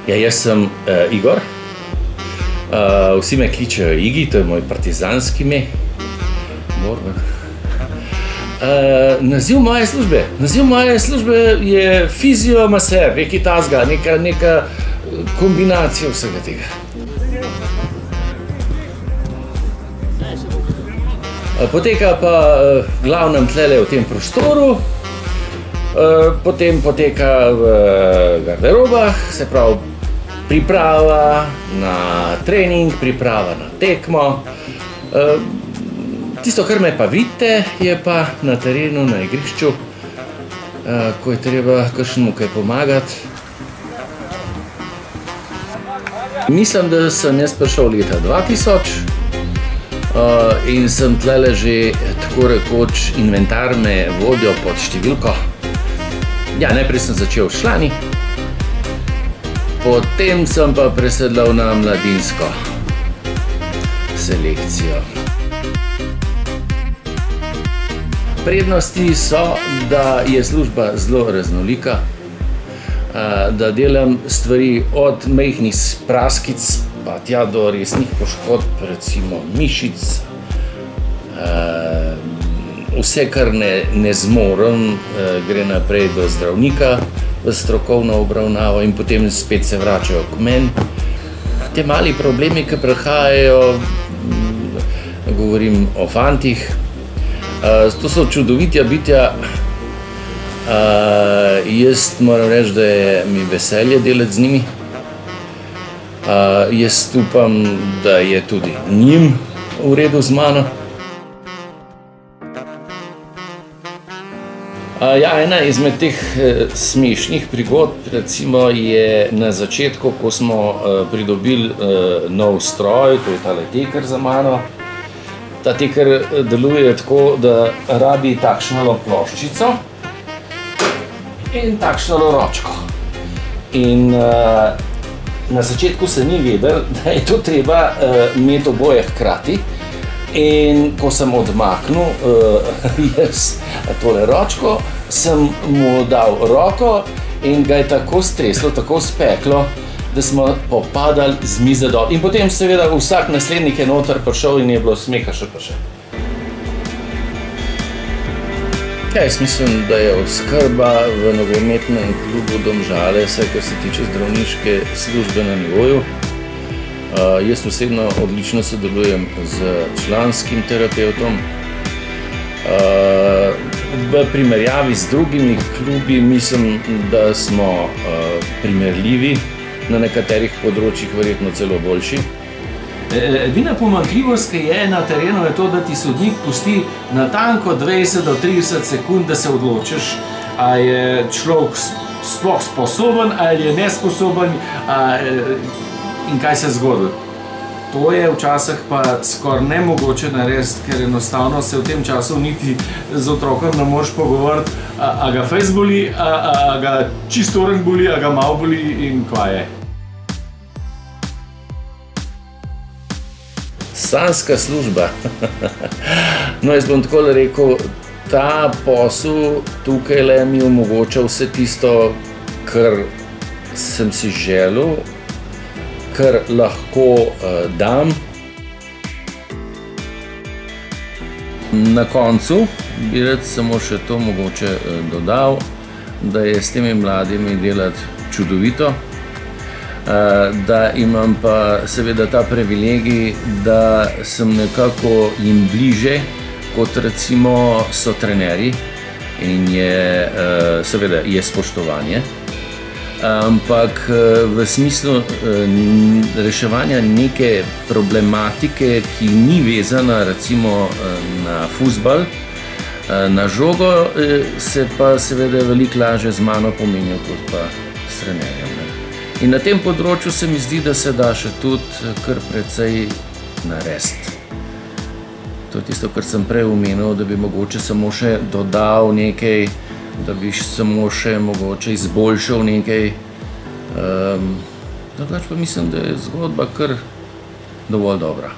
Ja, jaz sem Igor. Vsi me kličejo Igi, to je moj partizanski ime. Naziv moje službe je fiziomaser, nekaj tazga, neka kombinacija vsega tega. Poteka pa glavnem tlele v tem prostoru, potem poteka v garderobah, se pravi priprava na trening, priprava na tekmo. Tisto, kar me pa vidite, je pa na terenu, na igrišču, ko je treba kakšnemu kaj pomagati. Mislim, da sem jaz prišel leta 2000 in sem tlele že tako rekoč inventar me vodijo pod številko. Ja, najprej sem začel s člani, potem sem pa presedlal na mladinsko selekcijo. Prednosti so, da je služba zelo raznolika, da delam stvari od majhnih praskic pa tja do resnih poškodb, recimo mišic. Vse, kar ne zmorem, gre naprej do zdravnika v strokovno obravnavo in potem spet se vračajo k meni. Te mali problemi, ki prihajajo, govorim o fantih, to so čudovitja bitja. Jaz moram reči, da je mi veselje delati z njimi. Jaz upam, da je tudi njim v redu z mano. Ja, ena izmed teh smešnih prigod, recimo, je na začetku, ko smo pridobili nov stroj, to je tale teker za mano. Ta teker deluje tako, da rabi takšno ploščico in takšno ročko. In na začetku se ni vedel, da je to treba imeti oboje hkrati. In ko sem odmaknil jaz tole ročko, sem mu dal roko in ga je tako streslo, tako speklo, da smo popadali z mize dol. In potem seveda vsak naslednik je noter prišel in je bilo smeha še pa še. Ja, jaz mislim, da je oskrba v nogometnem klubu Domžale, vsaj kar se tiče zdravniške službe, na nivoju. Jaz osebno odlično sodelujem z članskim terapevtom. V primerjavi z drugimi klubi mislim, da smo primerljivi, na nekaterih področjih verjetno celo boljši. Edina pomanjkljivost, ki je na terenu, je to, da ti sodnik pusti natanko 20 do 30 sekund, da se odločiš, ali je človek sploh sposoben ali je nesposoben in kaj se zgodi. To je včasih pa skoraj nemogoče narediti, ker enostavno se v tem času niti z otrokom ne moreš pogovoriti, a ga fejst boli, a ga čisto orenk boli, a ga malo boli in kva je. Sanjska služba. No, jaz bom takole rekel, ta posel tukaj mi omogoča vse tisto, kar sem si želel, kar lahko dam. Na koncu bi rad samo še to mogoče dodal, da je s temi mladimi delati čudovito, da imam pa seveda ta privilegij, da sem nekako jim bliže, kot recimo so trenerji, in je seveda je spoštovanje. Ampak v smislu reševanja neke problematike, ki ni vezana recimo na fuzbal, na žogo, se pa seveda veliko lažje z mano pomenijo kot pa s trenerjem. In na tem področju se mi zdi, da se da še tudi kar precej narediti. To je tisto, kar sem prej omenil, da bi mogoče samo še dodal nekaj, da bi samo še mogoče izboljšal nekaj. Drugače pa mislim, da je zgodba kar dovolj dobra.